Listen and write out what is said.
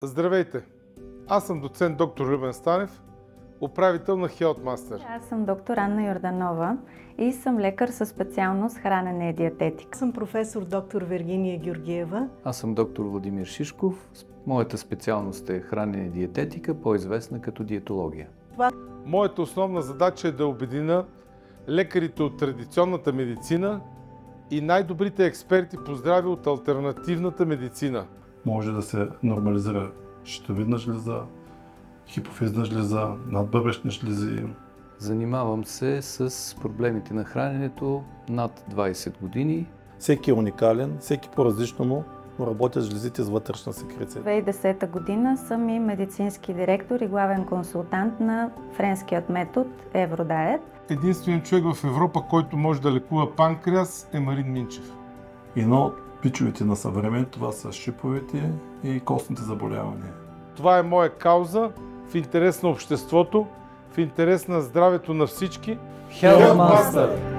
Здравейте! Аз съм доцент доктор Любен Станев, управител на Health-Master. Аз съм доктор Анна Йорданова и съм лекар със специалност хранене и диететика. Аз съм професор доктор Вергиния Георгиева. Аз съм доктор Владимир Шишков. Моята специалност е хранене и диететика, по-известна като диетология. Моята основна задача е да обедина лекарите от традиционната медицина и най-добрите експерти по здраве от алтернативната медицина. Може да се нормализира щитовидна жлеза, хипофизна жлеза, надбъбречни жлези. Занимавам се с проблемите на храненето над 20 години. Всеки е уникален, всеки по-различно но работят жлезите с вътрешна секреция. В 2010 година съм и медицински директор и главен консултант на френският метод Евродиет. Единственият човек в Европа, който може да лекува панкреас, е Марин Минчев. Едно от пичовете на съвремето, това са шиповете и костните заболявания. Това е моя кауза в интерес на обществото, в интерес на здравето на всички. Health-Master!